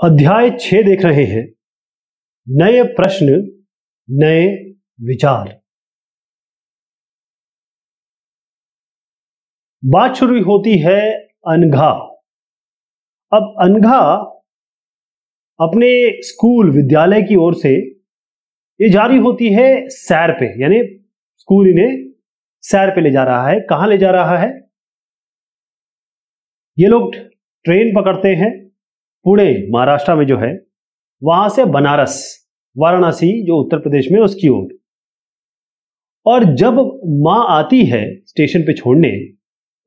अध्याय 6 देख रहे हैं। नए प्रश्न, नए विचार। बात शुरू होती है अनघा। अब अनघा अपने स्कूल विद्यालय की ओर से ये जारी होती है सैर पे, यानी स्कूल इन्हें सैर पे ले जा रहा है। कहां ले जा रहा है? ये लोग ट्रेन पकड़ते हैं पुणे, महाराष्ट्र में जो है, वहां से बनारस, वाराणसी जो उत्तर प्रदेश में, उसकी ओर। और जब मां आती है स्टेशन पे छोड़ने,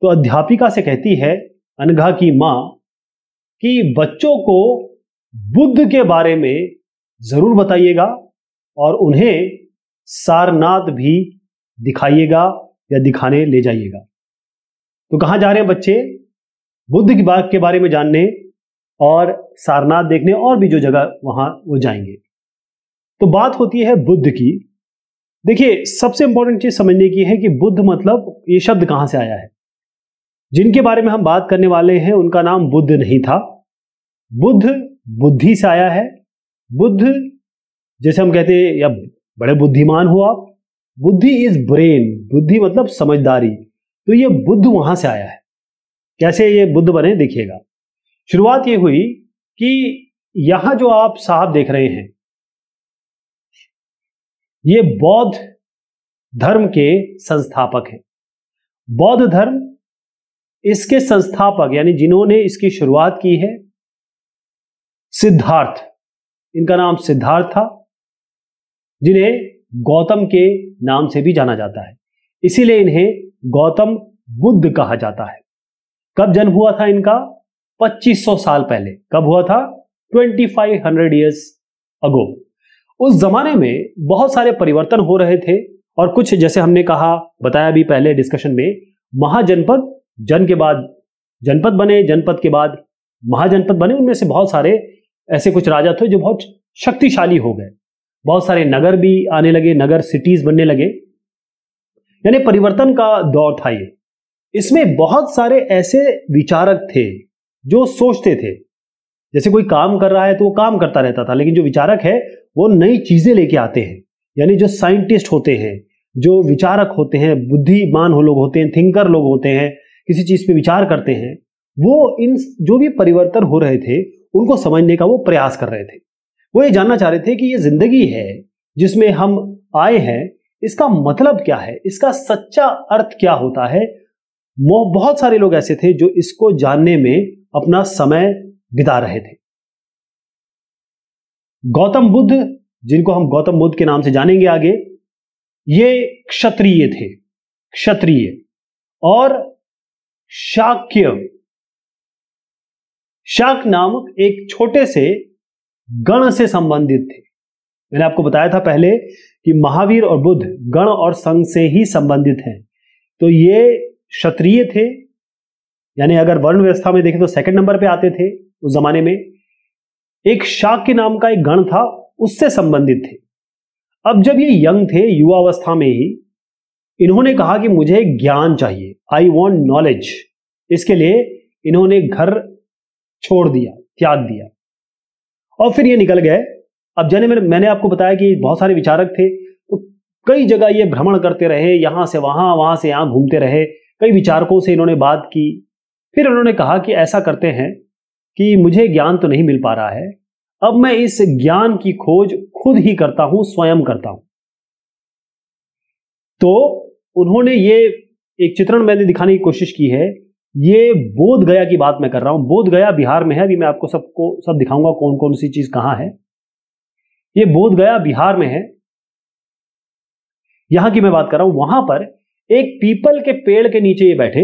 तो अध्यापिका से कहती है अनघा की मां कि बच्चों को बुद्ध के बारे में जरूर बताइएगा और उन्हें सारनाथ भी दिखाइएगा या दिखाने ले जाइएगा। तो कहां जा रहे हैं बच्चे? बुद्ध की बात के बारे में जानने और सारनाथ देखने, और भी जो जगह वहां वो जाएंगे। तो बात होती है बुद्ध की। देखिए, सबसे इंपॉर्टेंट चीज समझने की है कि बुद्ध मतलब ये शब्द कहां से आया है। जिनके बारे में हम बात करने वाले हैं उनका नाम बुद्ध नहीं था। बुद्ध बुद्धि से आया है। बुद्ध जैसे हम कहते हैं या बड़े बुद्धिमान हो आप, बुद्धि इज ब्रेन, बुद्धि मतलब समझदारी। तो ये बुद्ध वहां से आया है। कैसे ये बुद्ध बने देखिएगा। शुरुआत ये हुई कि यहां जो आप साहब देख रहे हैं, ये बौद्ध धर्म के संस्थापक हैं। बौद्ध धर्म, इसके संस्थापक यानी जिन्होंने इसकी शुरुआत की है, सिद्धार्थ, इनका नाम सिद्धार्थ था, जिन्हें गौतम के नाम से भी जाना जाता है। इसीलिए इन्हें गौतम बुद्ध कहा जाता है। कब जन्म हुआ था इनका? 2500 साल पहले। कब हुआ था? 2500 ईयर्स अगो। उस जमाने में बहुत सारे परिवर्तन हो रहे थे और कुछ, जैसे हमने कहा, बताया भी पहले डिस्कशन में, महाजनपद, जन के बाद जनपद बने, जनपद के बाद महाजनपद बने। उनमें से बहुत सारे ऐसे कुछ राजा थे जो बहुत शक्तिशाली हो गए। बहुत सारे नगर भी आने लगे, नगर सिटीज बनने लगे, यानी परिवर्तन का दौर था ये। इसमें बहुत सारे ऐसे विचारक थे जो सोचते थे। जैसे कोई काम कर रहा है तो वो काम करता रहता था, लेकिन जो विचारक है वो नई चीजें लेके आते हैं। यानी जो साइंटिस्ट होते हैं, जो विचारक होते हैं, बुद्धिमान हो लोग होते हैं, थिंकर लोग होते हैं, किसी चीज पे विचार करते हैं, वो इन जो भी परिवर्तन हो रहे थे उनको समझने का वो प्रयास कर रहे थे। वो ये जानना चाह रहे थे कि ये जिंदगी है जिसमें हम आए हैं, इसका मतलब क्या है, इसका सच्चा अर्थ क्या होता है। बहुत सारे लोग ऐसे थे जो इसको जानने में अपना समय बिता रहे थे। गौतम बुद्ध, जिनको हम गौतम बुद्ध के नाम से जानेंगे आगे, ये क्षत्रिय थे, क्षत्रिय और शाक्य, शाक नामक एक छोटे से गण से संबंधित थे। मैंने आपको बताया था पहले कि महावीर और बुद्ध गण और संघ से ही संबंधित हैं। तो ये क्षत्रिय थे, यानी अगर वर्ण व्यवस्था में देखें तो सेकंड नंबर पे आते थे उस जमाने में। एक शाक्य नाम का एक गण था, उससे संबंधित थे। अब जब ये यंग थे, युवावस्था में ही, इन्होंने कहा कि मुझे ज्ञान चाहिए, आई वॉन्ट नॉलेज। इसके लिए इन्होंने घर छोड़ दिया, त्याग दिया, और फिर ये निकल गए। अब जाने मैंने आपको बताया कि बहुत सारे विचारक थे, तो कई जगह ये भ्रमण करते रहे, यहां से वहां, वहां से यहां घूमते रहे। कई विचारकों से इन्होंने बात की। फिर उन्होंने कहा कि ऐसा करते हैं कि मुझे ज्ञान तो नहीं मिल पा रहा है, अब मैं इस ज्ञान की खोज खुद ही करता हूं, स्वयं करता हूं। तो उन्होंने ये एक चित्रण मैंने दिखाने की कोशिश की है। ये बोध गया की बात मैं कर रहा हूं। बोध गया बिहार में है। अभी मैं आपको सब दिखाऊंगा कौन कौन सी चीज कहां है। ये बोध गया बिहार में है, यहां की मैं बात कर रहा हूं। वहां पर एक पीपल के पेड़ के नीचे ये बैठे,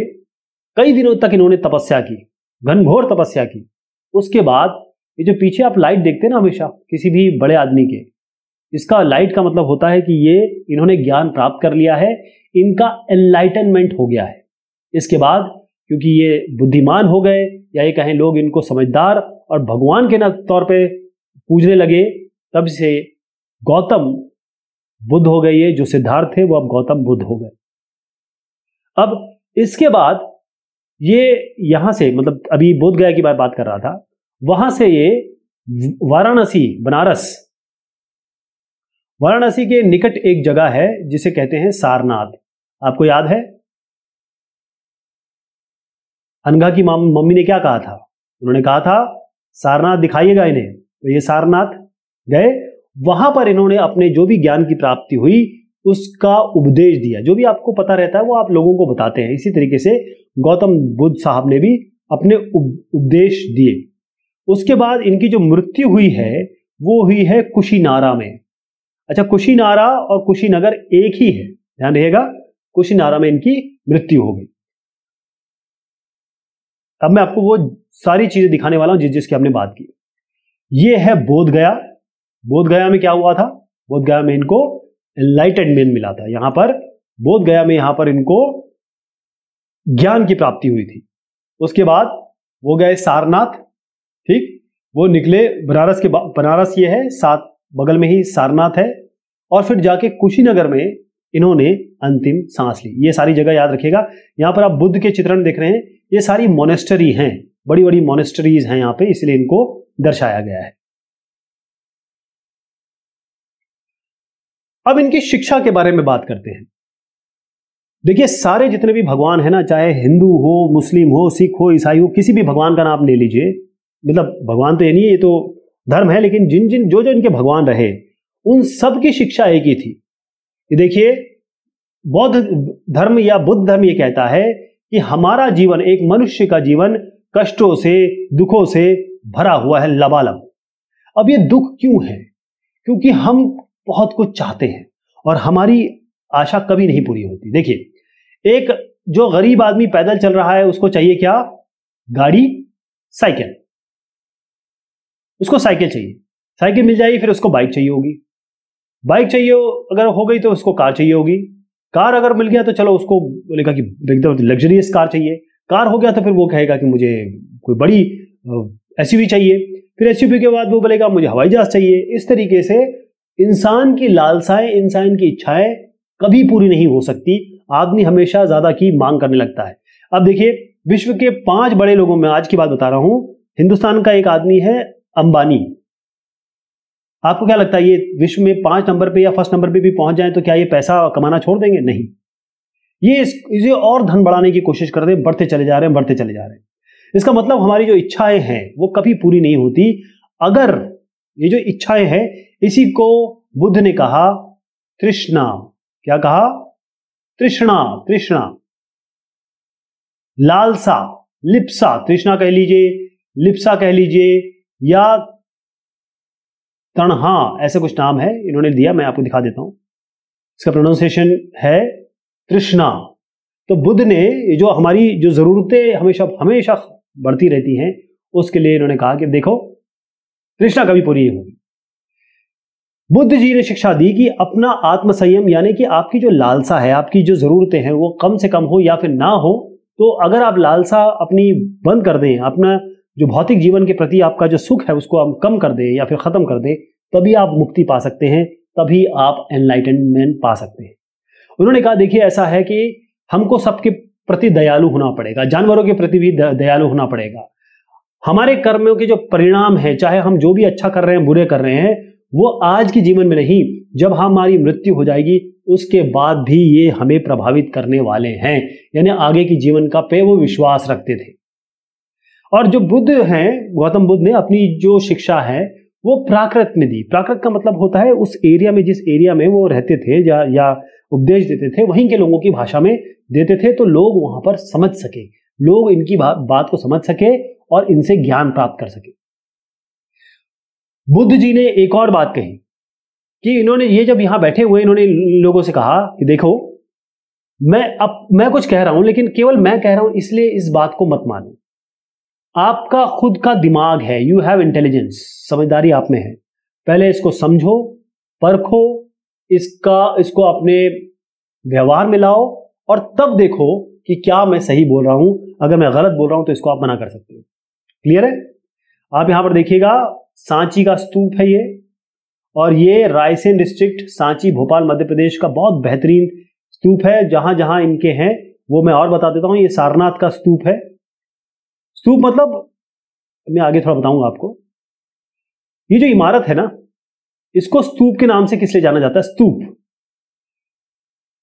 कई दिनों तक इन्होंने तपस्या की, घनघोर तपस्या की। उसके बाद ये जो पीछे आप लाइट देखते हैं ना हमेशा किसी भी बड़े आदमी के, इसका लाइट का मतलब होता है कि ये इन्होंने ज्ञान प्राप्त कर लिया है, इनका एनलाइटनमेंट हो गया है। इसके बाद क्योंकि ये बुद्धिमान हो गए, या ये कहें लोग इनको समझदार और भगवान के तौर पे पूजने लगे, तब से गौतम बुद्ध हो गए। ये जो सिद्धार्थ थे वो अब गौतम बुद्ध हो गए। अब इसके बाद ये यहां से, मतलब अभी बोध गया की बात कर रहा था, वहां से ये वाराणसी, बनारस, वाराणसी के निकट एक जगह है जिसे कहते हैं सारनाथ। आपको याद है अनघा की मम्मी ने क्या कहा था? उन्होंने कहा था सारनाथ दिखाइएगा इन्हें। तो ये सारनाथ गए, वहां पर इन्होंने अपने जो भी ज्ञान की प्राप्ति हुई उसका उपदेश दिया। जो भी आपको पता रहता है वो आप लोगों को बताते हैं। इसी तरीके से गौतम बुद्ध साहब ने भी अपने उपदेश दिए। उसके बाद इनकी जो मृत्यु हुई है वो हुई है कुशीनारा में। अच्छा, कुशीनारा और कुशीनगर एक ही है, ध्यान रहिएगा। कुशीनारा में इनकी मृत्यु हो गई। अब मैं आपको वो सारी चीजें दिखाने वाला हूं जिसकी हमने बात की। ये है बोध गया। बोध गया में क्या हुआ था? बोध गया में इनको एनलाइटनमेंट मिला था। यहां पर बोध गया में यहां पर इनको ज्ञान की प्राप्ति हुई थी। उसके बाद वो गए सारनाथ, ठीक, वो निकले बनारस के, बनारस ये है साथ बगल में ही सारनाथ है, और फिर जाके कुशीनगर में इन्होंने अंतिम सांस ली। ये सारी जगह याद रखिएगा। यहां पर आप बुद्ध के चित्रण देख रहे हैं, ये सारी मोनेस्टरी हैं, बड़ी बड़ी मोनेस्टरीज हैं यहां पे, इसलिए इनको दर्शाया गया है। अब इनकी शिक्षा के बारे में बात करते हैं। देखिए, सारे जितने भी भगवान है ना, चाहे हिंदू हो, मुस्लिम हो, सिख हो, ईसाई हो, किसी भी भगवान का नाम ले लीजिए, मतलब भगवान तो ये नहीं है, ये तो धर्म है, लेकिन जिन जिन जो जो इनके भगवान रहे उन सब की शिक्षा एक ही थी। ये देखिए, बौद्ध धर्म या बुद्ध धर्म ये कहता है कि हमारा जीवन, एक मनुष्य का जीवन कष्टों से, दुखों से भरा हुआ है, लबालब। अब ये दुख क्यों है? क्योंकि हम बहुत कुछ चाहते हैं और हमारी आशा कभी नहीं पूरी होती। देखिए, एक जो गरीब आदमी पैदल चल रहा है उसको चाहिए क्या? गाड़ी, साइकिल। उसको साइकिल चाहिए, साइकिल मिल जाएगी, फिर उसको बाइक चाहिए होगी, बाइक चाहिए अगर हो गई तो उसको कार चाहिए होगी, कार अगर मिल गया तो चलो उसको बोलेगा कि एकदम लग्जरियस कार चाहिए, कार हो गया तो फिर वो कहेगा कि मुझे कोई बड़ी एसयूवी चाहिए, फिर एसयूवी के बाद वो बोलेगा मुझे हवाई जहाज चाहिए। इस तरीके से इंसान की लालसाएं, इंसान की इच्छाएं कभी पूरी नहीं हो सकती। आदमी हमेशा ज्यादा की मांग करने लगता है। अब देखिए, विश्व के 5 बड़े लोगों में आज की बात बता रहा हूं। हिंदुस्तान का एक आदमी है अंबानी। आपको क्या लगता है ये विश्व में 5 नंबर पे या फर्स्ट नंबर पे भी पहुंच जाए तो क्या ये पैसा कमाना छोड़ देंगे? नहीं, ये और धन बढ़ाने की कोशिश कर रहे हैं, बढ़ते चले जा रहे हैं, बढ़ते चले जा रहे हैं। इसका मतलब हमारी जो इच्छाएं हैं वो कभी पूरी नहीं होती। अगर ये जो इच्छाएं हैं, इसी को बुद्ध ने कहा तृष्णा। क्या कहा? तृष्णा, तृष्णा, लालसा, लिप्सा। तृष्णा कह लीजिए, लिप्सा कह लीजिए, या तणहा, ऐसे कुछ नाम है इन्होंने दिया, मैं आपको दिखा देता हूं। इसका प्रोनाउंसिएशन है तृष्णा। तो बुद्ध ने जो हमारी जो जरूरतें हमेशा हमेशा बढ़ती रहती हैं, उसके लिए इन्होंने कहा कि देखो, तृष्णा कभी पूरी नहीं होगी। बुद्ध जी ने शिक्षा दी कि अपना आत्मसंयम, यानी कि आपकी जो लालसा है, आपकी जो जरूरतें हैं वो कम से कम हो या फिर ना हो। तो अगर आप लालसा अपनी बंद कर दें, अपना जो भौतिक जीवन के प्रति आपका जो सुख है उसको हम कम कर दें या फिर खत्म कर दें, तभी आप मुक्ति पा सकते हैं, तभी आप एनलाइटनमेंट पा सकते हैं। उन्होंने कहा देखिए, ऐसा है कि हमको सबके प्रति दयालु होना पड़ेगा, जानवरों के प्रति भी दयालु होना पड़ेगा। हमारे कर्मों के जो परिणाम है, चाहे हम जो भी अच्छा कर रहे हैं, बुरे कर रहे हैं, वो आज के जीवन में नहीं, जब हमारी मृत्यु हो जाएगी उसके बाद भी ये हमें प्रभावित करने वाले हैं। यानी आगे की जीवन का पे वो विश्वास रखते थे। और जो बुद्ध हैं, गौतम बुद्ध ने अपनी जो शिक्षा है वो प्राकृत में दी। प्राकृत का मतलब होता है उस एरिया में, जिस एरिया में वो रहते थे या उपदेश देते थे, वहीं के लोगों की भाषा में देते थे, तो लोग वहां पर समझ सके, लोग इनकी बात को समझ सके और इनसे ज्ञान प्राप्त कर सके। बुद्ध जी ने एक और बात कही कि इन्होंने ये जब यहां बैठे हुए, इन्होंने लोगों से कहा कि देखो, मैं कुछ कह रहा हूं, लेकिन केवल मैं कह रहा हूं इसलिए इस बात को मत मानो। आपका खुद का दिमाग है, यू हैव इंटेलिजेंस, समझदारी आप में है। पहले इसको समझो, परखो, इसको अपने व्यवहार में लाओ और तब देखो कि क्या मैं सही बोल रहा हूं। अगर मैं गलत बोल रहा हूं तो इसको आप मना कर सकते हो। क्लियर है? आप यहां पर देखिएगा, सांची का स्तूप है ये, और ये रायसेन डिस्ट्रिक्ट, सांची, भोपाल, मध्य प्रदेश का बहुत बेहतरीन स्तूप है। जहां जहां इनके हैं वो मैं और बता देता हूं। ये सारनाथ का स्तूप है। स्तूप मतलब मैं आगे थोड़ा बताऊंगा आपको। ये जो इमारत है ना, इसको स्तूप के नाम से किस लिए जाना जाता है? स्तूप।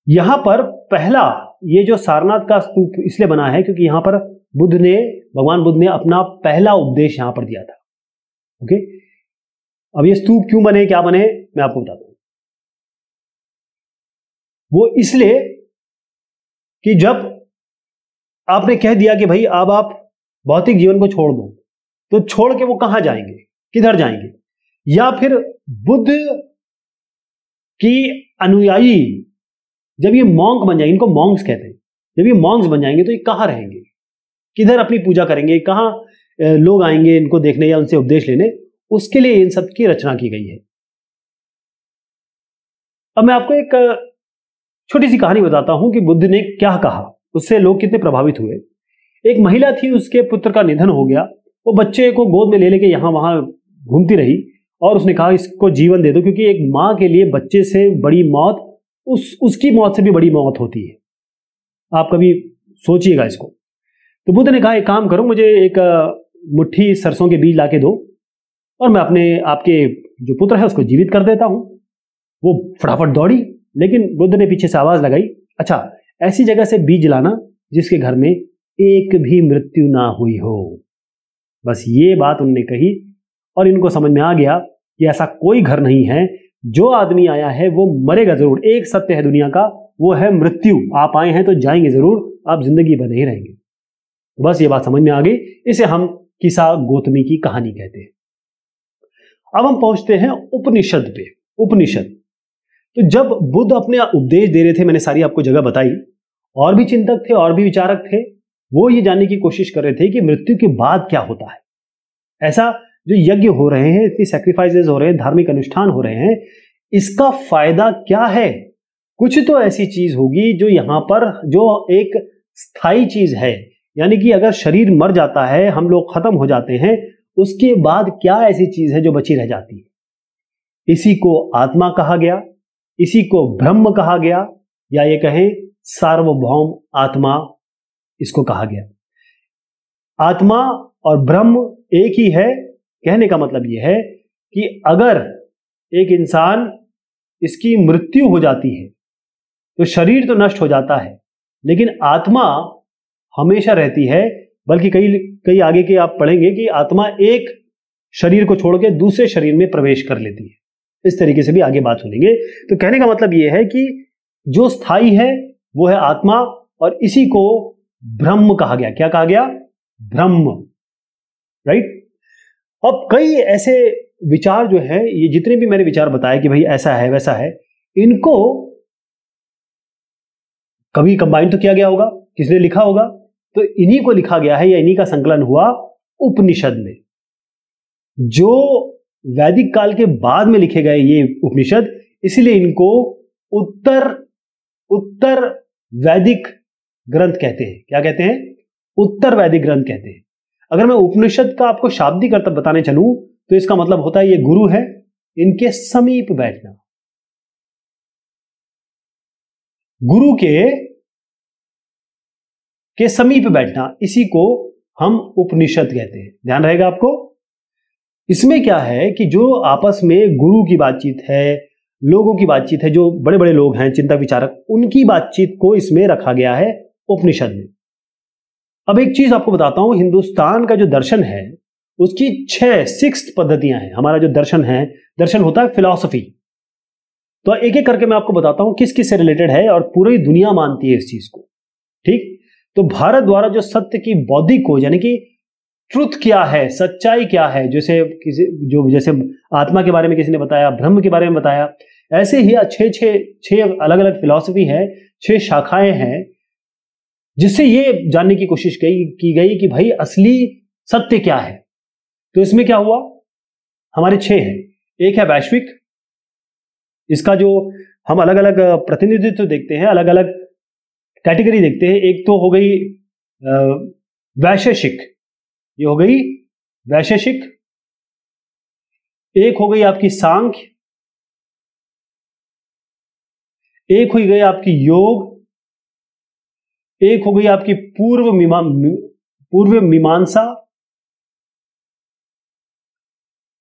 यहां पर पहला ये जो सारनाथ का स्तूप इसलिए बना है क्योंकि यहां पर भगवान बुद्ध ने अपना पहला उपदेश यहां पर दिया था। ओके, अब ये स्तूप क्यों बने, क्या बने, मैं आपको बताता हूं। वो इसलिए कि जब आपने कह दिया कि भाई अब आप भौतिक जीवन को छोड़ दो, तो छोड़ के वो कहां जाएंगे, किधर जाएंगे? या फिर बुद्ध की अनुयायी जब ये मॉन्क बन जाएंगे, इनको मॉन्क्स कहते हैं, जब ये मॉन्क्स बन जाएंगे तो ये कहां रहेंगे, किधर अपनी पूजा करेंगे, कहां लोग आएंगे इनको देखने या उनसे उपदेश लेने? उसके लिए इन सब की रचना की गई है। अब मैं आपको एक छोटी सी कहानी बताता हूं कि बुद्ध ने क्या कहा, उससे लोग कितने प्रभावित हुए। एक महिला थी, उसके पुत्र का निधन हो गया। वो बच्चे को गोद में ले लेके यहां वहां घूमती रही और उसने कहा इसको जीवन दे दो, क्योंकि एक मां के लिए बच्चे से बड़ी मौत उसकी मौत से भी बड़ी मौत होती है। आप कभी सोचिएगा इसको। तो बुद्ध ने कहा एक काम करो, मुझे एक मुट्ठी सरसों के बीज लाके दो और मैं आपके जो पुत्र है उसको जीवित कर देता हूं। वो फटाफट दौड़ी, लेकिन बुद्ध ने पीछे से आवाज लगाई, अच्छा ऐसी जगह से बीज लाना जिसके घर में एक भी मृत्यु ना हुई हो। बस ये बात उन्होंने कही और इनको समझ में आ गया कि ऐसा कोई घर नहीं है, जो आदमी आया है वो मरेगा जरूर। एक सत्य है दुनिया का, वो है मृत्यु। आप आए हैं तो जाएंगे जरूर, आप जिंदगी भर नहीं रहेंगे। बस ये बात समझ में आ गई। इसे हम किसा गौतमी की कहानी कहते हैं। अब हम पहुंचते हैं उपनिषद पे। उपनिषद, तो जब बुद्ध अपने उपदेश दे रहे थे, मैंने सारी आपको जगह बताई, और भी चिंतक थे और भी विचारक थे। वो ये जानने की कोशिश कर रहे थे कि मृत्यु के बाद क्या होता है। ऐसा जो यज्ञ हो रहे हैं, इतनी सैक्रिफाइसेस हो रहे हैं, धार्मिक अनुष्ठान हो रहे हैं, इसका फायदा क्या है? कुछ तो ऐसी चीज होगी जो यहां पर जो एक स्थायी चीज है, यानी कि अगर शरीर मर जाता है, हम लोग खत्म हो जाते हैं, उसके बाद क्या ऐसी चीज है जो बची रह जाती है? इसी को आत्मा कहा गया, इसी को ब्रह्म कहा गया, या ये कहें सार्वभौम आत्मा इसको कहा गया। आत्मा और ब्रह्म एक ही है। कहने का मतलब यह है कि अगर एक इंसान इसकी मृत्यु हो जाती है तो शरीर तो नष्ट हो जाता है, लेकिन आत्मा हमेशा रहती है। बल्कि कई आगे के आप पढ़ेंगे कि आत्मा एक शरीर को छोड़ के दूसरे शरीर में प्रवेश कर लेती है। इस तरीके से भी आगे बात सुनेंगे। तो कहने का मतलब यह है कि जो स्थायी है वो है आत्मा, और इसी को ब्रह्म कहा गया। क्या कहा गया? ब्रह्म, राइट। अब कई ऐसे विचार जो है, ये जितने भी मैंने विचार बताए कि भाई ऐसा है वैसा है, इनको कभी कंबाइन तो किया गया होगा, किसने लिखा होगा? तो इन्हीं को लिखा गया है, या इन्हीं का संकलन हुआ उपनिषद में। जो वैदिक काल के बाद में लिखे गए ये उपनिषद, इसलिए इनको उत्तर वैदिक ग्रंथ कहते हैं। क्या कहते हैं? उत्तर वैदिक ग्रंथ कहते हैं। अगर मैं उपनिषद का आपको शाब्दिक अर्थ बताने चलूं तो इसका मतलब होता है ये गुरु है, इनके समीप बैठना। गुरु के समीप बैठना, इसी को हम उपनिषद कहते हैं। ध्यान रहेगा आपको। इसमें क्या है कि जो आपस में गुरु की बातचीत है, लोगों की बातचीत है, जो बड़े बड़े लोग हैं चिंतक विचारक, उनकी बातचीत को इसमें रखा गया है उपनिषद में। अब एक चीज आपको बताता हूं, हिंदुस्तान का जो दर्शन है उसकी 6 पद्धतियां हैं। हमारा जो दर्शन है, दर्शन होता है फिलॉसफी। तो एक एक करके मैं आपको बताता हूं किस किस से रिलेटेड है, और पूरी दुनिया मानती है इस चीज को। ठीक, तो भारत द्वारा जो सत्य की बौद्धिक खोज, यानी कि ट्रुथ क्या है, सच्चाई क्या है, जैसे आत्मा के बारे में किसी ने बताया, ब्रह्म के बारे में बताया, ऐसे ही छह अलग अलग फिलॉसफी है, 6 शाखाएं हैं, जिससे ये जानने की कोशिश की गई कि भाई असली सत्य क्या है। तो इसमें क्या हुआ, हमारे 6 हैं। एक है वैश्विक, इसका जो हम अलग अलग प्रतिनिधित्व देखते हैं, अलग अलग कैटेगरी देखते हैं। एक तो हो गई वैशेषिक, ये हो गई वैशेषिक। एक हो गई आपकी सांख्य, एक हो गई आपकी योग, एक हो गई आपकी पूर्व मीमांसा,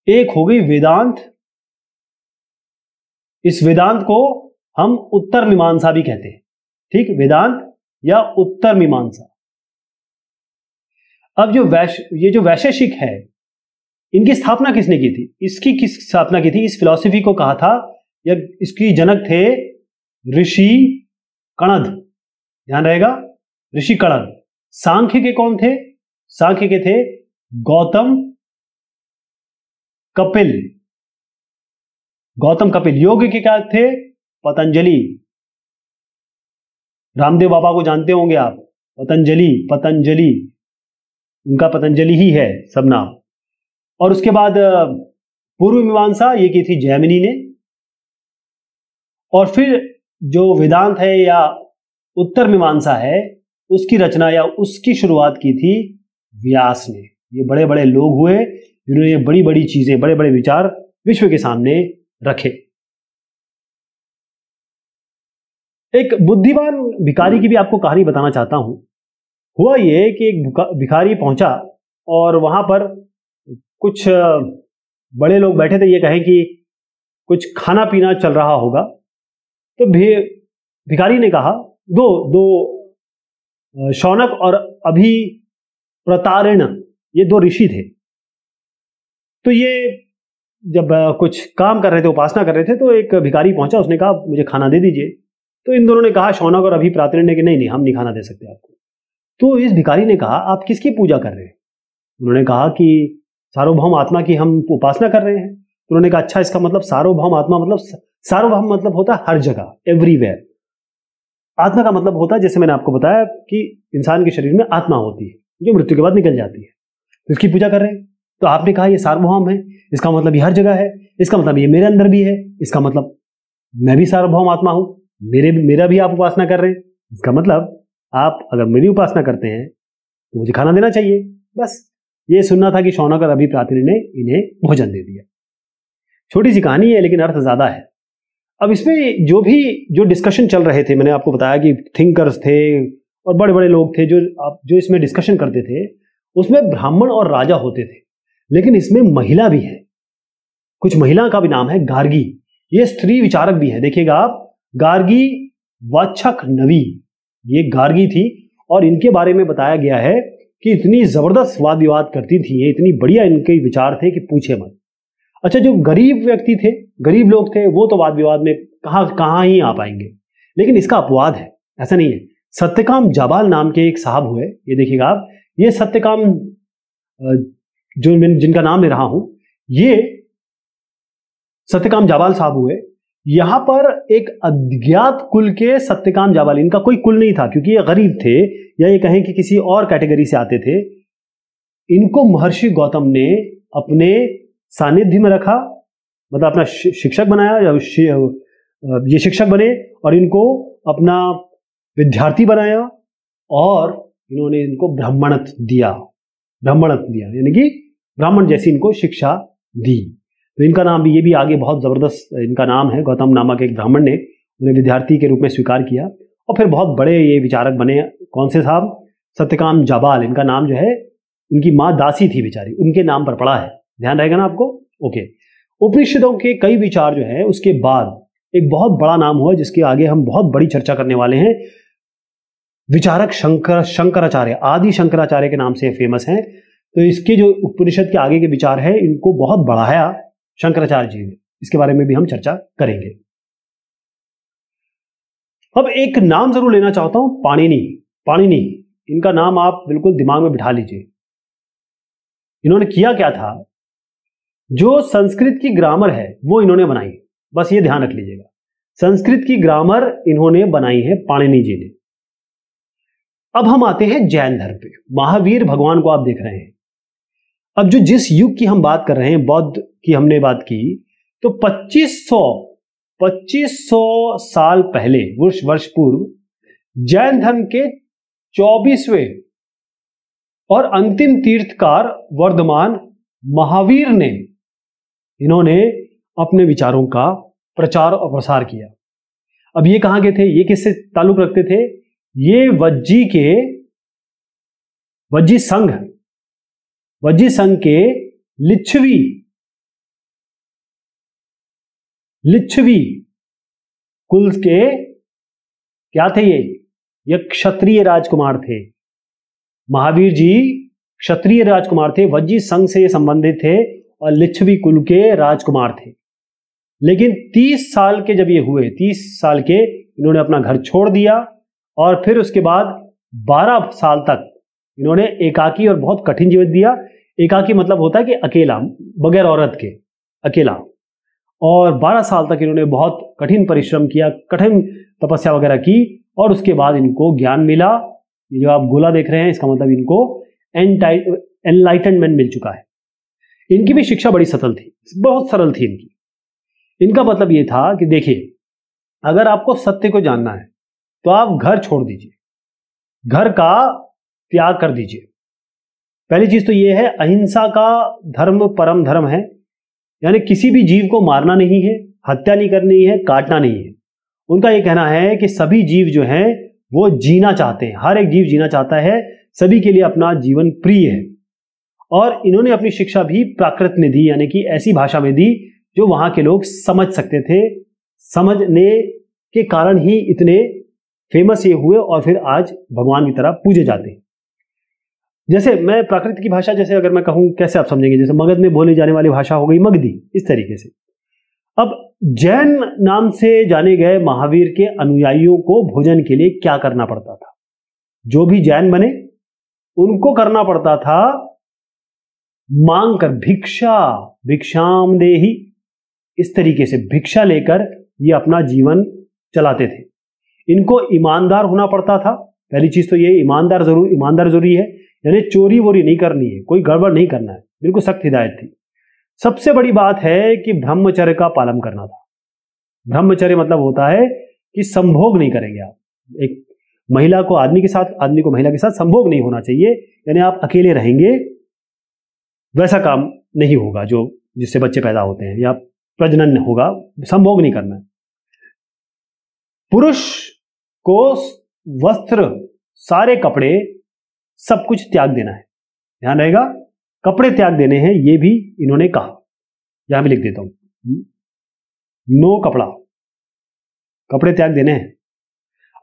एक हो गई वेदांत। इस वेदांत को हम उत्तर मीमांसा भी कहते हैं। ठीक, वेदांत या उत्तर मीमांसा। अब ये जो वैशेषिक है, इनकी स्थापना किसने की थी? इसकी किस स्थापना की थी? इस फिलॉसफी को कहा था, या इसकी जनक थे ऋषि कणद। ध्यान रहेगा, ऋषि कणद। सांख्य के कौन थे? सांख्य के थे गौतम कपिल। गौतम कपिल। योग के क्या थे? पतंजलि। रामदेव बाबा को जानते होंगे आप, पतंजलि, उनका पतंजलि ही है सब नाम। और उसके बाद पूर्व मीमांसा ये की थी जैमिनी ने। और फिर जो वेदांत है या उत्तर मीमांसा है, उसकी रचना या उसकी शुरुआत की थी व्यास ने। ये बड़े बड़े लोग हुए जिन्होंने बड़ी बड़ी चीजें, बड़े बड़े विचार विश्व के सामने रखे। एक बुद्धिमान भिखारी की भी आपको कहानी बताना चाहता हूं। हुआ ये कि एक भिखारी पहुंचा और वहां पर कुछ बड़े लोग बैठे थे, ये कहें कि कुछ खाना पीना चल रहा होगा। तो भिखारी ने कहा, दो शौनक और अभी प्रतारिण, ये दो ऋषि थे। तो ये जब कुछ काम कर रहे थे, उपासना कर रहे थे, तो एक भिखारी पहुंचा, उसने कहा मुझे खाना दे दीजिए। तो इन दोनों ने कहा, शौनक और अभी प्रतारिण ने कि नहीं, हम नहीं खाना दे सकते आपको। तो इस भिखारी ने कहा, आप किसकी पूजा कर रहे हैं? उन्होंने कहा कि सार्वभौम आत्मा की हम उपासना कर रहे हैं। तो उन्होंने कहा, अच्छा, इसका मतलब सार्वभौम आत्मा मतलब, सार्वभौम मतलब होता है हर जगह, एवरीवेयर। आत्मा का मतलब होता है, जैसे मैंने आपको बताया कि इंसान के शरीर में आत्मा होती है जो मृत्यु के बाद निकल जाती है, तो इसकी पूजा कर रहे हैं। तो आपने कहा ये सार्वभौम है, इसका मतलब ये हर जगह है, इसका मतलब ये मेरे अंदर भी है, इसका मतलब मैं भी सार्वभौम आत्मा हूं, मेरा भी आप उपासना कर रहे हैं, इसका मतलब आप अगर मेरी उपासना करते हैं तो मुझे खाना देना चाहिए। बस ये सुनना था कि शौनक और अभी प्रतारिण ने इन्हें भोजन दे दिया। छोटी सी कहानी है लेकिन अर्थ ज्यादा है। अब इसमें जो डिस्कशन चल रहे थे, मैंने आपको बताया कि थिंकर्स थे और बड़े बड़े लोग थे जो इसमें डिस्कशन करते थे। उसमें ब्राह्मण और राजा होते थे, लेकिन इसमें महिला भी है। कुछ महिला का भी नाम है गार्गी। ये स्त्री विचारक भी है। देखिएगा आप, गार्गी वाचकनवी, ये गार्गी थी और इनके बारे में बताया गया है कि इतनी जबरदस्त वाद विवाद करती थी, ये इतनी बढ़िया इनके विचार थे कि पूछे मत। अच्छा, जो गरीब व्यक्ति थे, गरीब लोग थे, वो तो वाद विवाद में कहां ही आ पाएंगे, लेकिन इसका अपवाद है, ऐसा नहीं है। सत्यकाम जाबाल नाम के एक साहब हुए, ये देखिएगा आप, ये सत्यकाम जिनका नाम ले रहा हूं, ये सत्यकाम जाबाल साहब हुए। यहां पर एक अज्ञात कुल के सत्यकाम जाबाल, इनका कोई कुल नहीं था क्योंकि ये गरीब थे, या ये कहें कि किसी और कैटेगरी से आते थे। इनको महर्षि गौतम ने अपने सानिध्य में रखा, मतलब अपना शिक्षक बनाया, ये शिक्षक बने और इनको अपना विद्यार्थी बनाया और इन्होंने इनको ब्राह्मणत्व दिया, यानी कि ब्राह्मण जैसी इनको शिक्षा दी। तो इनका नाम भी, ये भी आगे बहुत जबरदस्त इनका नाम है। गौतम नामक एक ब्राह्मण ने उन्हें विद्यार्थी के रूप में स्वीकार किया और फिर बहुत बड़े ये विचारक बने। कौन से साहब? सत्यकाम जाबाल। इनका नाम जो है, उनकी माँ दासी थी बेचारी, उनके नाम पर पड़ा है। ध्यान रहेगा ना आपको? ओके। उपनिषदों के कई विचार जो है, उसके बाद एक बहुत बड़ा नाम हुआ जिसके आगे हम बहुत बड़ी चर्चा करने वाले हैं। विचारक शंकराचार्य, आदि शंकराचार्य के नाम से फेमस हैं। तो इसके जो उपनिषद के आगे के विचार है, इनको बहुत बढ़ाया शंकराचार्य जी ने। इसके बारे में भी हम चर्चा करेंगे। अब एक नाम जरूर लेना चाहता हूं, पाणिनि। इनका नाम आप बिल्कुल दिमाग में बिठा लीजिए। इन्होंने किया क्या था? जो संस्कृत की ग्रामर है वो इन्होंने बनाई, बस ये ध्यान रख लीजिएगा। संस्कृत की ग्रामर इन्होंने बनाई है पाणिनि जी ने। अब हम आते हैं जैन धर्म पे। महावीर भगवान को आप देख रहे हैं। अब जिस युग की हम बात कर रहे हैं, बौद्ध की हमने बात की, तो 2500 साल पहले, वर्ष पूर्व, जैन धर्म के 24वें और अंतिम तीर्थकार वर्धमान महावीर ने, इन्होंने अपने विचारों का प्रचार और प्रसार किया। अब ये कहां के थे? ये किससे ताल्लुक रखते थे? ये वज्जी संघ के लिच्छवी लिच्छवी कुल के क्या थे ये क्षत्रिय राजकुमार थे। महावीर जी क्षत्रिय राजकुमार थे, वज्जी संघ से संबंधित थे और लिच्छवी कुल के राजकुमार थे। लेकिन 30 साल के जब ये हुए, 30 साल के, इन्होंने अपना घर छोड़ दिया और फिर उसके बाद 12 साल तक इन्होंने एकाकी और बहुत कठिन जीवन दिया। एकाकी मतलब होता है कि अकेला, बगैर औरत के, अकेला। और 12 साल तक इन्होंने बहुत कठिन परिश्रम किया, कठिन तपस्या वगैरह की और उसके बाद इनको ज्ञान मिला। ये जो आप गोला देख रहे हैं इसका मतलब इनको एनलाइटनमेंट मिल चुका है। इनकी भी शिक्षा बड़ी सरल थी, बहुत सरल थी इनकी। इनका मतलब ये था कि देखिए, अगर आपको सत्य को जानना है तो आप घर छोड़ दीजिए, घर का त्याग कर दीजिए। पहली चीज तो ये है, अहिंसा का धर्म परम धर्म है, यानी किसी भी जीव को मारना नहीं है, हत्या नहीं करनी है, काटना नहीं है। उनका ये कहना है कि सभी जीव जो हैं वो जीना चाहते हैं, हर एक जीव जीना चाहता है, सभी के लिए अपना जीवन प्रिय है। और इन्होंने अपनी शिक्षा भी प्राकृत में दी, यानी कि ऐसी भाषा में दी जो वहां के लोग समझ सकते थे। समझने के कारण ही इतने फेमस ये हुए और फिर आज भगवान की तरह पूजे जाते हैं। जैसे मैं प्राकृत की भाषा, जैसे अगर मैं कहूं कैसे आप समझेंगे, जैसे मगध में बोली जाने वाली भाषा हो गई मगधी, इस तरीके से। अब जैन नाम से जाने गए महावीर के अनुयायियों को भोजन के लिए क्या करना पड़ता था? जो भी जैन बने उनको करना पड़ता था मांग कर, भिक्षाम देहि, इस तरीके से भिक्षा लेकर ये अपना जीवन चलाते थे। इनको ईमानदार होना पड़ता था। पहली चीज तो ये ईमानदार जरूरी है, यानी चोरी वोरी नहीं करनी है, कोई गड़बड़ नहीं करना है, बिल्कुल सख्त हिदायत थी। सबसे बड़ी बात है कि ब्रह्मचर्य का पालन करना था। ब्रह्मचर्य मतलब होता है कि संभोग नहीं करेंगे आप। एक महिला को आदमी के साथ, आदमी को महिला के साथ संभोग नहीं होना चाहिए, यानी आप अकेले रहेंगे, वैसा काम नहीं होगा जो जिससे बच्चे पैदा होते हैं या प्रजनन होगा, संभोग नहीं करना है। पुरुष को वस्त्र, सारे कपड़े, सब कुछ त्याग देना है, ध्यान रहेगा, कपड़े त्याग देने हैं, ये भी इन्होंने कहा। यहां भी लिख देता हूं, नो कपड़ा, कपड़े त्याग देने हैं।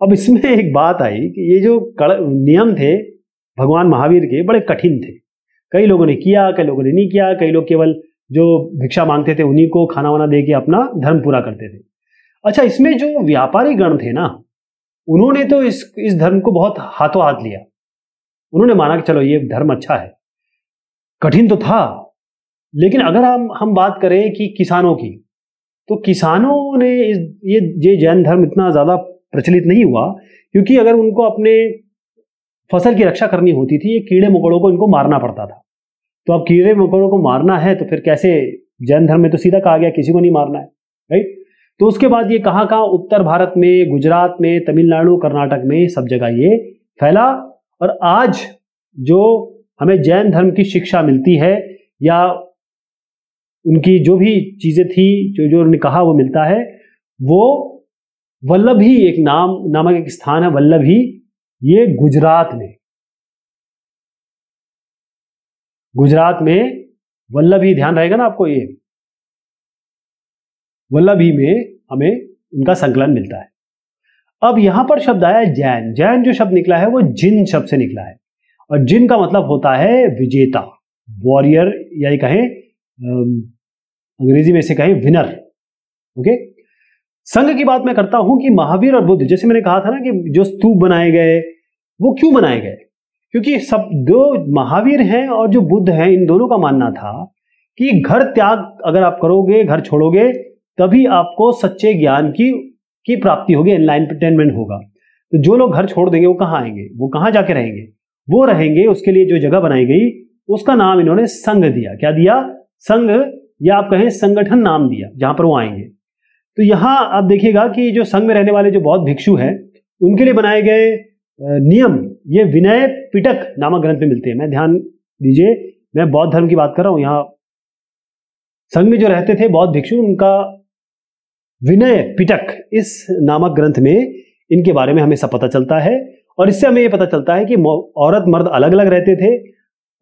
अब इसमें एक बात आई कि ये जो नियम थे भगवान महावीर के, बड़े कठिन थे। कई लोगों ने किया, कई लोगों ने नहीं किया। कई लोग केवल जो भिक्षा मांगते थे उन्हीं को खाना वाना दे के अपना धर्म पूरा करते थे। अच्छा, इसमें जो व्यापारी गण थे ना, उन्होंने तो इस धर्म को बहुत हाथों हाथ लिया। उन्होंने माना कि चलो ये धर्म अच्छा है। कठिन तो था, लेकिन अगर हम बात करें कि किसानों की, तो किसानों ने ये जैन धर्म इतना ज्यादा प्रचलित नहीं हुआ, क्योंकि अगर उनको अपने फसल की रक्षा करनी होती थी, ये कीड़े मकोड़ों को इनको मारना पड़ता था। तो अब कीड़े मकोड़ों को मारना है तो फिर कैसे? जैन धर्म में तो सीधा कहा गया किसी को नहीं मारना है, राइट? तो उसके बाद ये कहाँ कहाँ, उत्तर भारत में, गुजरात में, तमिलनाडु, कर्नाटक में, सब जगह ये फैला। और आज जो हमें जैन धर्म की शिक्षा मिलती है या उनकी जो भी चीजें थी, जो उन्होंने कहा वो मिलता है, वो वल्लभी एक नामक एक स्थान है, वल्लभी, ये गुजरात में वल्लभी, ध्यान रहेगा ना आपको, ये वल्लभी में हमें उनका संकलन मिलता है। अब यहां पर शब्द आया जैन। जैन जो शब्द निकला है वो जिन शब्द से निकला है, और जिन का मतलब होता है विजेता, वॉरियर, या ये कहें अंग्रेजी में से कहें विनर। ओके, संघ की बात मैं करता हूं कि महावीर और बुद्ध, जैसे मैंने कहा था ना कि जो स्तूप बनाए गए वो क्यों बनाए गए, क्योंकि सब जो महावीर हैं और जो बुद्ध हैं, इन दोनों का मानना था कि घर त्याग अगर आप करोगे, घर छोड़ोगे, तभी आपको सच्चे ज्ञान की प्राप्ति होगी, एनलाइटनमेंट होगा। तो जो लोग घर छोड़ देंगे वो कहाँ आएंगे, वो कहाँ जाके रहेंगे? वो रहेंगे, उसके लिए जो जगह बनाई गई उसका नाम इन्होंने संघ दिया। क्या दिया? संघ, या आप कहें संगठन नाम दिया, जहां पर वो आएंगे। तो यहां आप देखिएगा कि जो संघ में रहने वाले जो बौद्ध भिक्षु हैं, उनके लिए बनाए गए नियम ये विनय पिटक नामक ग्रंथ में मिलते हैं। मैं ध्यान दीजिए, मैं बौद्ध धर्म की बात कर रहा हूं। यहां संघ में जो रहते थे बौद्ध भिक्षु, उनका विनय पिटक इस नामक ग्रंथ में इनके बारे में हमें सब पता चलता है। और इससे हमें यह पता चलता है कि औरत मर्द अलग अलग रहते थे।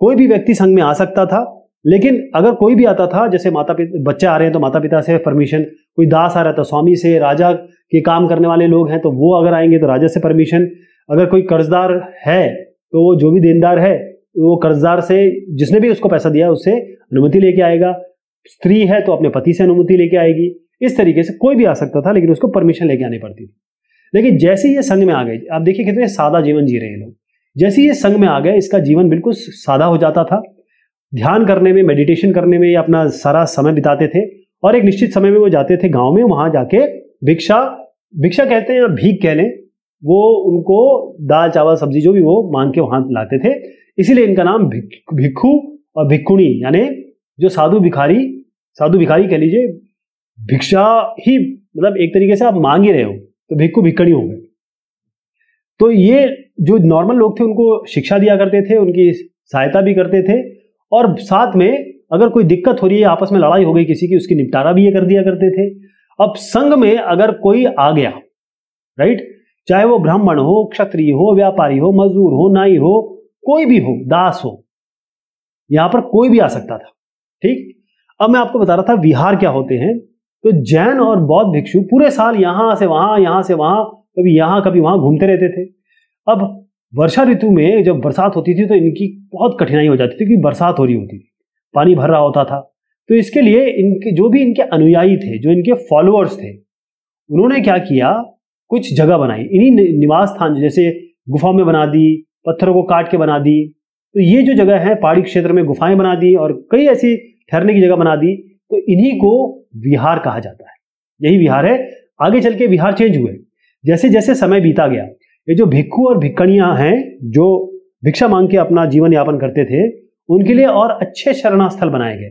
कोई भी व्यक्ति संघ में आ सकता था, लेकिन अगर कोई भी आता था, जैसे माता पिता, बच्चे आ रहे हैं तो माता पिता से परमिशन, कोई दास आ रहा था स्वामी से, राजा के काम करने वाले लोग हैं तो वो अगर आएंगे तो राजा से परमिशन, अगर कोई कर्जदार है तो वो जो भी देनदार है वो कर्जदार से, जिसने भी उसको पैसा दिया उससे अनुमति लेके आएगा, स्त्री है तो अपने पति से अनुमति लेके आएगी। इस तरीके से कोई भी आ सकता था, लेकिन उसको परमिशन लेके आनी पड़ती थी। लेकिन जैसे ये संघ में आ गए, आप देखिए कितने सादा जीवन जी रहे हैं लोग, जैसे ये संघ में आ गए इसका जीवन बिल्कुल सादा हो जाता था। ध्यान करने में, मेडिटेशन करने में अपना सारा समय बिताते थे, और एक निश्चित समय में वो जाते थे गांव में, वहां जाके भिक्षा कहते हैं या भीख कह लें, वो उनको दाल चावल सब्जी जो भी वो मांग के वहां लाते थे। इसीलिए इनका नाम भिक्खु और भिक्खुणी, यानी जो साधु भिखारी कह लीजिए, भिक्षा ही मतलब एक तरीके से आप मांग ही रहे हो तो भिक्खु भिक्खुणी हो गए। तो ये जो नॉर्मल लोग थे उनको शिक्षा दिया करते थे, उनकी सहायता भी करते थे, और साथ में अगर कोई दिक्कत हो रही है, आपस में लड़ाई हो गई किसी की, उसकी निपटारा भी ये कर दिया करते थे। अब संघ में अगर कोई आ गया, राइट, चाहे वो ब्राह्मण हो, क्षत्रिय हो, व्यापारी हो, मजदूर हो, नाई हो, कोई भी हो, दास हो, यहां पर कोई भी आ सकता था। ठीक, अब मैं आपको बता रहा था विहार क्या होते हैं। तो जैन और बौद्ध भिक्षु पूरे साल यहां से वहां, कभी यहां कभी वहां घूमते रहते थे। अब वर्षा ऋतु में जब बरसात होती थी तो इनकी बहुत कठिनाई हो जाती थी, क्योंकि बरसात हो रही होती थी, पानी भर रहा होता था। तो इसके लिए इनके जो भी इनके अनुयायी थे, जो इनके फॉलोअर्स थे, उन्होंने क्या किया, कुछ जगह बनाई, इन्हीं निवास स्थान, जैसे गुफा में बना दी, पत्थरों को काट के बना दी। तो ये जो जगह है पहाड़ी क्षेत्र में गुफाएं बना दी और कई ऐसी ठहरने की जगह बना दी, तो इन्हीं को विहार कहा जाता है। यही विहार है। आगे चल के विहार चेंज हुए, जैसे जैसे समय बीता गया। ये जो भिक्खु और भिक्खणियां हैं जो भिक्षा मांग के अपना जीवन यापन करते थे, उनके लिए और अच्छे शरणास्थल बनाए गए।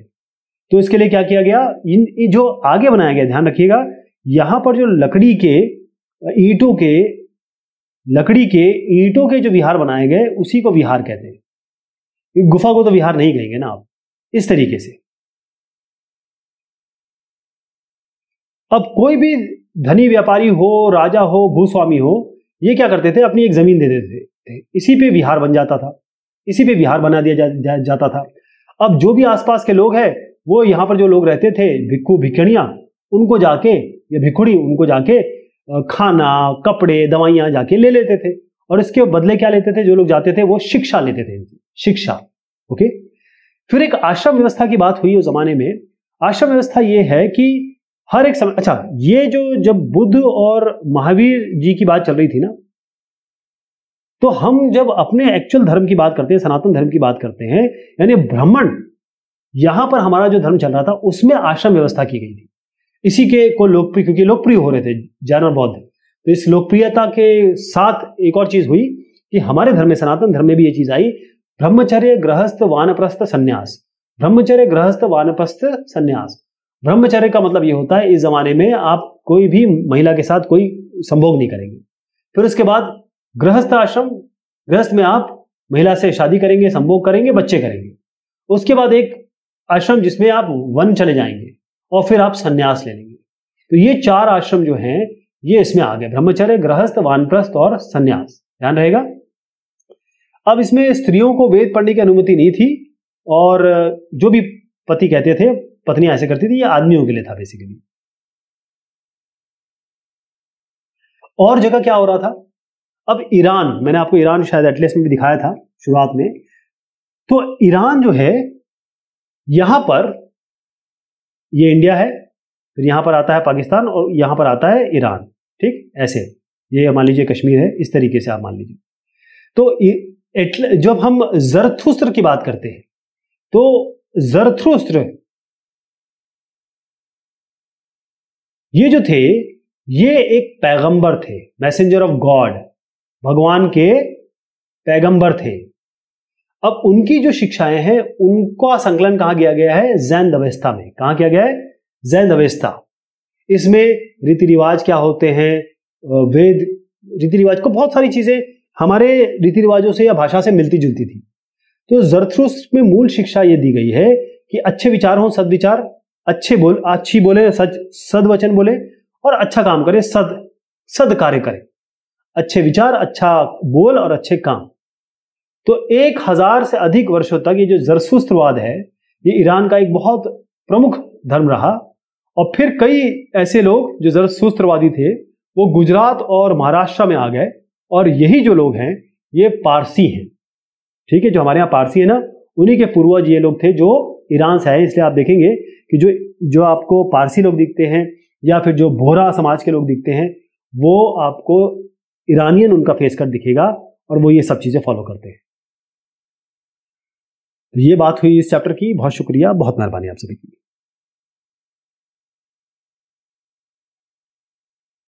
तो इसके लिए क्या किया गया, इन जो आगे बनाया गया, ध्यान रखिएगा, यहां पर जो लकड़ी के ईंटों के जो विहार बनाए गए उसी को विहार कहते हैं। गुफा को तो विहार नहीं कहेंगे ना आप। इस तरीके से अब कोई भी धनी व्यापारी हो, राजा हो, भूस्वामी हो, ये क्या करते थे, अपनी एक जमीन दे देते थे, इसी पे विहार बन जाता था, इसी पे विहार बना दिया जाता था। अब जो भी आसपास के लोग हैं, वो यहाँ पर जो लोग रहते थे, भिक्खु भिक्खणियां, उनको जाके, या भिक्खुड़ी, उनको जाके खाना, कपड़े, दवाइयां जाके ले लेते थे। और इसके बदले क्या लेते थे, जो लोग जाते थे वो शिक्षा लेते थे, शिक्षा। ओके, फिर एक आश्रम व्यवस्था की बात हुई उस जमाने में। आश्रम व्यवस्था ये है कि हर एक समय, अच्छा, ये जो जब बुद्ध और महावीर जी की बात चल रही थी ना, तो हम जब अपने एक्चुअल धर्म की बात करते हैं, सनातन धर्म की बात करते हैं, यानी ब्राह्मण, यहां पर हमारा जो धर्म चल रहा था उसमें आश्रम व्यवस्था की गई थी। इसी के को लोकप्रिय, क्योंकि लोकप्रिय हो रहे थे जैन और बौद्ध, तो इस लोकप्रियता के साथ एक और चीज हुई कि हमारे धर्म में, सनातन धर्म में भी ये चीज आई, ब्रह्मचर्य, गृहस्थ, वानप्रस्थ, संन्यास। ब्रह्मचर्य, गृहस्थ, वानप्रस्थ, संन्यास। ब्रह्मचर्य का मतलब ये होता है इस जमाने में आप कोई भी महिला के साथ कोई संभोग नहीं करेंगे। फिर उसके बाद गृहस्थ आश्रम, गृहस्थ में आप महिला से शादी करेंगे, संभोग करेंगे, बच्चे करेंगे। उसके बाद एक आश्रम जिसमें आप वन चले जाएंगे, और फिर आप संन्यास ले लेंगे। तो ये 4 आश्रम जो हैं ये इसमें आ गए, ब्रह्मचर्य, गृहस्थ, वानप्रस्थ और संन्यास। ध्यान रहेगा। अब इसमें स्त्रियों को वेद पढ़ने की अनुमति नहीं थी, और जो भी पति कहते थे, पत्नियां ऐसे करती थी, ये आदमियों के लिए था बेसिकली। और जगह क्या हो रहा था, अब ईरान, मैंने आपको ईरान शायद एटलस में भी दिखाया था शुरुआत में। तो ईरान जो है, यहां पर ये इंडिया है, फिर यहां पर आता है पाकिस्तान, और यहां पर आता है ईरान। ठीक, ऐसे ये मान लीजिए कश्मीर है, इस तरीके से आप मान लीजिए। तो जब हम ज़रथुस्त्र की बात करते हैं, तो ज़रथुस्त्र ये जो थे, ये एक पैगंबर थे, मैसेंजर ऑफ गॉड, भगवान के पैगंबर थे। अब उनकी जो शिक्षाएं हैं उनका संकलन कहां किया गया है, जैन अवेस्ता में। कहां किया गया है, जैन अवेस्ता। इसमें रीति रिवाज क्या होते हैं, वेद रीति रिवाज को, बहुत सारी चीजें हमारे रीति रिवाजों से या भाषा से मिलती जुलती थी। तो ज़रथुस्त्र में मूल शिक्षा ये दी गई है कि अच्छे विचार हो, सदविचार, अच्छी बोले, सदवचन बोले, और अच्छा काम करे, सद कार्य करे। अच्छे विचार, अच्छा बोल और अच्छे काम। तो 1000 से अधिक वर्षों तक ये जो ज़रथुस्त्रवाद है, ये ईरान का एक बहुत प्रमुख धर्म रहा, और फिर कई ऐसे लोग जो ज़रथुस्त्रवादी थे वो गुजरात और महाराष्ट्र में आ गए, और यही जो लोग हैं ये पारसी हैं। ठीक है, जो हमारे यहाँ पारसी है ना, उन्हीं के पूर्वज ये लोग थे जो ईरान से आए। इसलिए आप देखेंगे कि जो आपको पारसी लोग दिखते हैं या फिर जो बोहरा समाज के लोग दिखते हैं, वो आपको ईरानियन उनका फेस कट दिखेगा, और वो ये सब चीजें फॉलो करते हैं। तो ये बात हुई इस चैप्टर की। बहुत शुक्रिया, बहुत मेहरबानी आप सभी की।